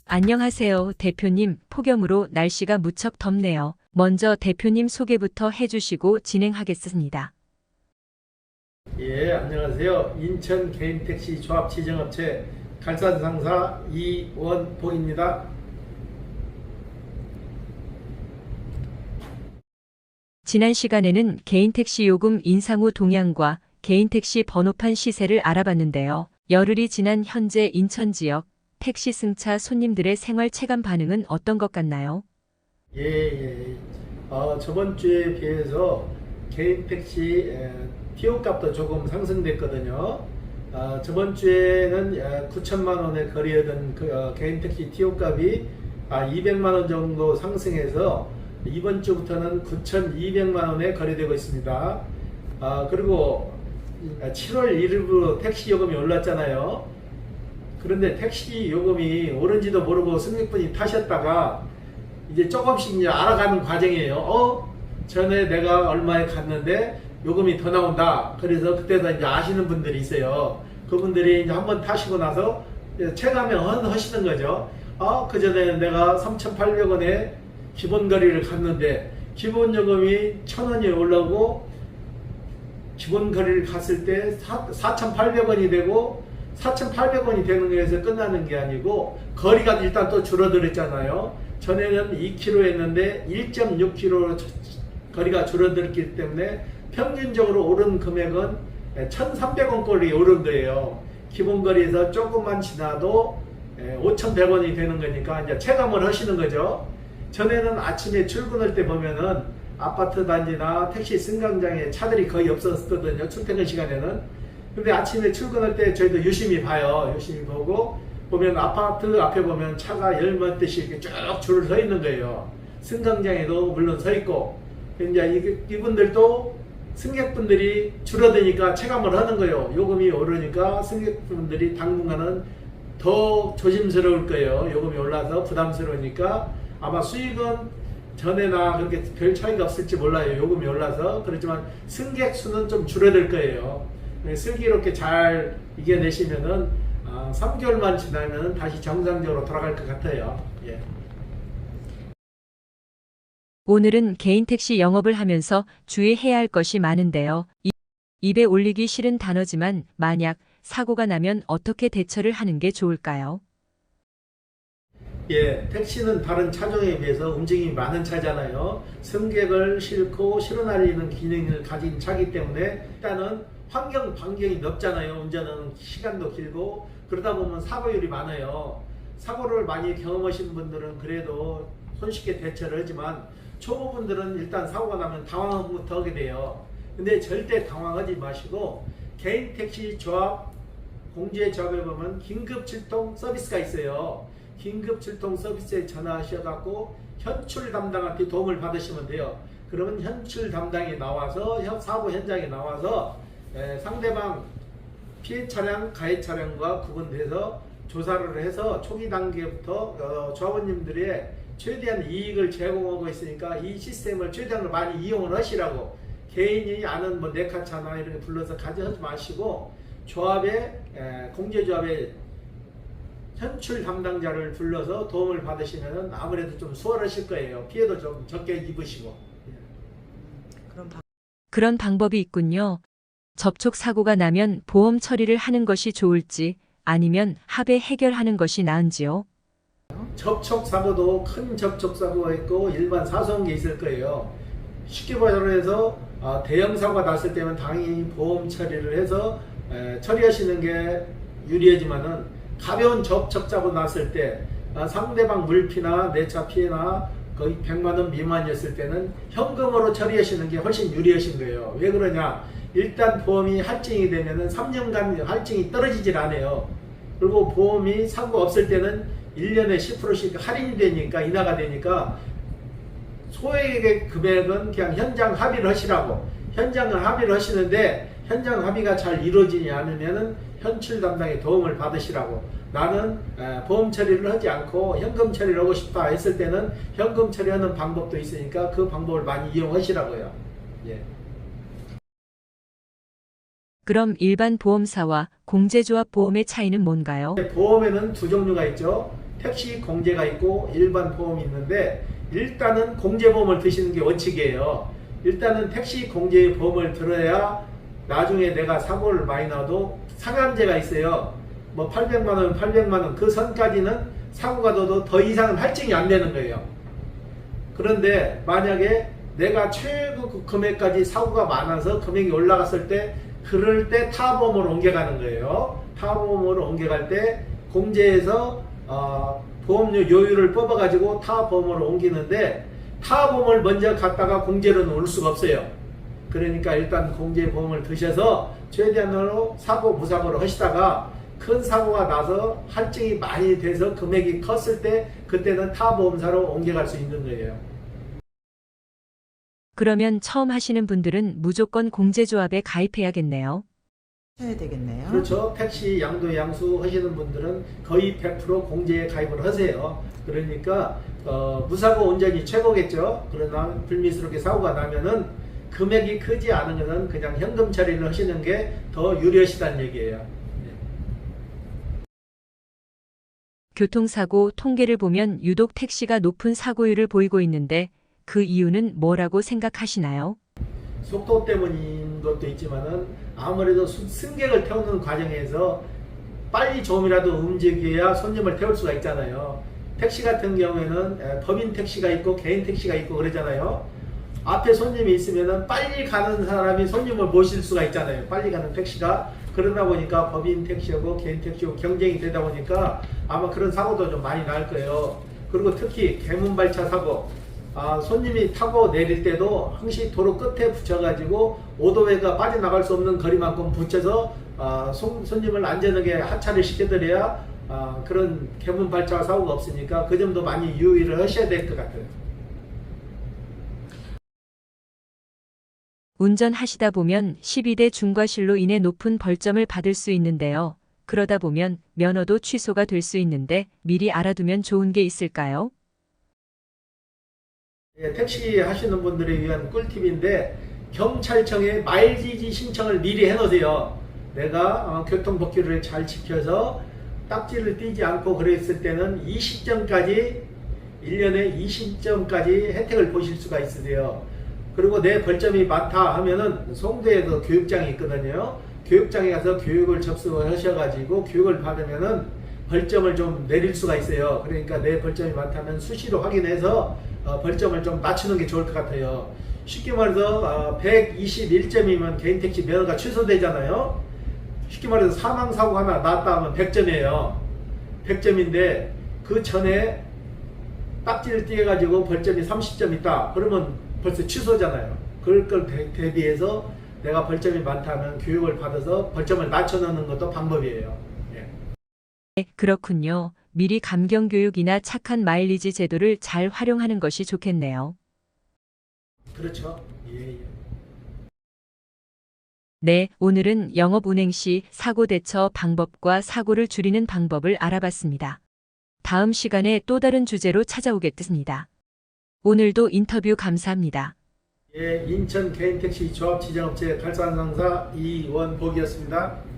안녕하세요, 대표님. 폭염으로 날씨가 무척 덥네요. 먼저 대표님 소개부터 해주시고 진행하겠습니다. 예, 안녕하세요. 인천 개인택시 조합 지정업체 갈산상사 이원복입니다. 지난 시간에는 개인택시 요금 인상 후 동향과 개인택시 번호판 시세를 알아봤는데요. 열흘이 지난 현재 인천 지역 택시 승차 손님들의 생활 체감 반응은 어떤 것 같나요? 예. 저번 주에 비해서 개인택시 티오값도 조금 상승됐거든요. 저번 주에는 9천만 원에 거래하던 개인택시 티오값이 200만 원 정도 상승해서 이번 주부터는 9,200만 원에 거래되고 있습니다. 그리고 7월 1일부로 택시 요금이 올랐잖아요. 그런데 택시 요금이 오른지도 모르고 승객분이 타셨다가 이제 조금씩 이제 알아가는 과정이에요. 전에 내가 얼마에 갔는데 요금이 더 나온다. 그래서 그때도 이제 아시는 분들이 있어요. 그분들이 이제 한번 타시고 나서 체감에 하시는 거죠. 그 전에 내가 3,800원에 기본 거리를 갔는데 기본 요금이 1,000원이 올라오고 기본 거리를 갔을 때 4,800원이 되고 4,800원이 되는 거에서 끝나는 게 아니고 거리가 일단 또 줄어들었잖아요. 전에는 2km 했는데 1.6km 거리가 줄어들었기 때문에 평균적으로 오른 금액은 1,300원꼴이 오른 거예요. 기본 거리에서 조금만 지나도 5,100원이 되는 거니까 이제 체감을 하시는 거죠. 전에는 아침에 출근할 때 보면은 아파트 단지나 택시 승강장에 차들이 거의 없었거든요. 출퇴근 시간에는. 근데 아침에 출근할 때 저희도 유심히 봐요. 유심히 보고 보면 아파트 앞에 보면 차가 열몇 대씩 이렇게 쭉 줄을 서 있는 거예요. 승강장에도 물론 서 있고 이제 이분들도 승객분들이 줄어드니까 체감을 하는 거예요. 요금이 오르니까 승객분들이 당분간은 더 조심스러울 거예요. 요금이 올라서 부담스러우니까 아마 수익은 전에나 그렇게 별 차이가 없을지 몰라요. 요금이 올라서. 그렇지만 승객 수는 좀 줄어들 거예요. 슬기롭게 잘 이겨내시면은 3개월만 지나면 다시 정상적으로 돌아갈 것 같아요. 예. 오늘은 개인택시 영업을 하면서 주의해야 할 것이 많은데요. 입에 올리기 싫은 단어지만 만약 사고가 나면 어떻게 대처를 하는 게 좋을까요? 예, 택시는 다른 차종에 비해서 움직임이 많은 차잖아요. 승객을 싣고 실어날리는 기능을 가진 차기 때문에 일단은 환경 반경이 넓잖아요. 운전은 시간도 길고 그러다 보면 사고율이 많아요. 사고를 많이 경험하신 분들은 그래도 손쉽게 대처를 하지만 초보분들은 일단 사고가 나면 당황부터 하게 돼요. 근데 절대 당황하지 마시고 개인 택시 조합 공제 조합에 보면 긴급 출동 서비스가 있어요. 긴급 출동 서비스에 전화하셔갖고 현출 담당한테 도움을 받으시면 돼요. 그러면 현출 담당이 나와서 사고 현장에 나와서 상대방 피해 차량, 가해 차량과 구분돼서 조사를 해서 초기 단계부터 조합원님들의 최대한 이익을 제공하고 있으니까 이 시스템을 최대한 많이 이용을 하시라고 개인이 아는 뭐 네카차나 이런 거 불러서 가져가지 마시고 조합에 공제조합에 현출 담당자를 불러서 도움을 받으시면 아무래도 좀 수월하실 거예요. 피해도 좀 적게 입으시고. 그런 방법이 있군요. 접촉 사고가 나면 보험 처리를 하는 것이 좋을지 아니면 합의 해결하는 것이 나은지요? 접촉 사고도 큰 접촉 사고가 있고 일반 사소한 게 있을 거예요. 쉽게 말해서 대형 사고가 났을 때는 당연히 보험 처리를 해서 처리하시는 게 유리하지만은 가벼운 접촉 사고 났을 때 상대방 물피나 내 차 피해나 거의 100만 원 미만이었을 때는 현금으로 처리하시는 게 훨씬 유리하신 거예요. 왜 그러냐? 일단 보험이 할증이 되면은 3년간 할증이 떨어지질 않아요. 그리고 보험이 사고 없을 때는 1년에 10%씩 할인이 되니까 인하가 되니까 소액의 금액은 그냥 현장 합의를 하시라고. 현장을 합의를 하시는데 현장 합의가 잘 이루어지지 않으면은 현출 담당의 도움을 받으시라고. 나는 보험 처리를 하지 않고 현금 처리를 하고 싶다 했을 때는 현금 처리하는 방법도 있으니까 그 방법을 많이 이용하시라고요. 예. 그럼 일반 보험사와 공제조합 보험의 차이는 뭔가요? 보험에는 두 종류가 있죠. 택시 공제가 있고 일반 보험이 있는데 일단은 공제보험을 드시는 게 원칙이에요. 일단은 택시 공제 보험을 들어야 나중에 내가 사고를 많이 나도 상한제가 있어요. 뭐 800만 원, 800만 원 그 선까지는 사고가 나도 더 이상은 할증이 안 되는 거예요. 그런데 만약에 내가 최고 금액까지 사고가 많아서 금액이 올라갔을 때 그럴 때 타보험으로 옮겨가는 거예요. 타보험으로 옮겨갈 때 공제에서 보험료 요율을 뽑아가지고 타보험으로 옮기는데 타보험을 먼저 갔다가 공제로는 올 수가 없어요. 그러니까 일단 공제보험을 드셔서 최대한으로 사고 무사고를 하시다가 큰 사고가 나서 할증이 많이 돼서 금액이 컸을 때 그때는 타보험사로 옮겨갈 수 있는 거예요. 그러면 처음 하시는 분들은 무조건 공제조합에 가입해야겠네요. 해야 되겠네요. 그렇죠. 택시 양도 양수 하시는 분들은 거의 100% 공제에 가입을 하세요. 그러니까 무사고 운전이 최고겠죠. 그러나 불미스럽게 사고가 나면은 금액이 크지 않은 것은 그냥 현금 처리를 하시는 게 더 유리하시다는 얘기예요. 교통사고 통계를 보면 유독 택시가 높은 사고율을 보이고 있는데 그 이유는 뭐라고 생각하시나요? 속도 때문인 것도 있지만은 아무래도 승객을 태우는 과정에서 빨리 조금이라도 움직여야 손님을 태울 수가 있잖아요. 택시 같은 경우에는 법인 택시가 있고 개인 택시가 있고 그러잖아요. 앞에 손님이 있으면은 빨리 가는 사람이 손님을 모실 수가 있잖아요. 빨리 가는 택시가. 그러다 보니까 법인 택시하고 개인 택시하고 경쟁이 되다 보니까 아마 그런 사고도 좀 많이 날 거예요. 그리고 특히 개문발차 사고. 손님이 타고 내릴 때도 항시 도로 끝에 붙여가지고 오도웨이가 빠져나갈 수 없는 거리만큼 붙여서 손님을 안전하게 하차를 시켜드려야 그런 개문발차 사고가 없으니까 그 점도 많이 유의를 하셔야 될 것 같아요. 운전하시다 보면 12대 중과실로 인해 높은 벌점을 받을 수 있는데요. 그러다 보면 면허도 취소가 될 수 있는데 미리 알아두면 좋은 게 있을까요? 택시 하시는 분들에 위한 꿀팁인데 경찰청에 마일리지 신청을 미리 해놓으세요. 내가 교통법규를 잘 지켜서 딱지를 띄지 않고 그랬을 때는 20점까지 1년에 20점까지 혜택을 보실 수가 있으세요. 그리고 내 벌점이 많다 하면은 송도에도 교육장이 있거든요. 교육장에 가서 교육을 접수를 하셔가지고 교육을 받으면은 벌점을 좀 내릴 수가 있어요. 그러니까 내 벌점이 많다면 수시로 확인해서 벌점을 좀 낮추는 게 좋을 것 같아요. 쉽게 말해서 121점이면 개인택시 면허가 취소되잖아요. 쉽게 말해서 사망사고 하나 났다 하면 100점이에요. 100점인데 그 전에 딱지를 띄어가지고 벌점이 30점 있다. 그러면 벌써 취소잖아요. 그걸 대비해서 내가 벌점이 많다면 교육을 받아서 벌점을 낮춰놓는 것도 방법이에요. 네, 그렇군요. 미리 감경교육이나 착한 마일리지 제도를 잘 활용하는 것이 좋겠네요. 그렇죠. 예. 네, 오늘은 영업 운행 시 사고 대처 방법과 사고를 줄이는 방법을 알아봤습니다. 다음 시간에 또 다른 주제로 찾아오겠습니다. 오늘도 인터뷰 감사합니다. 예, 인천 개인택시 조합지정업체 발산상사 이원복이었습니다.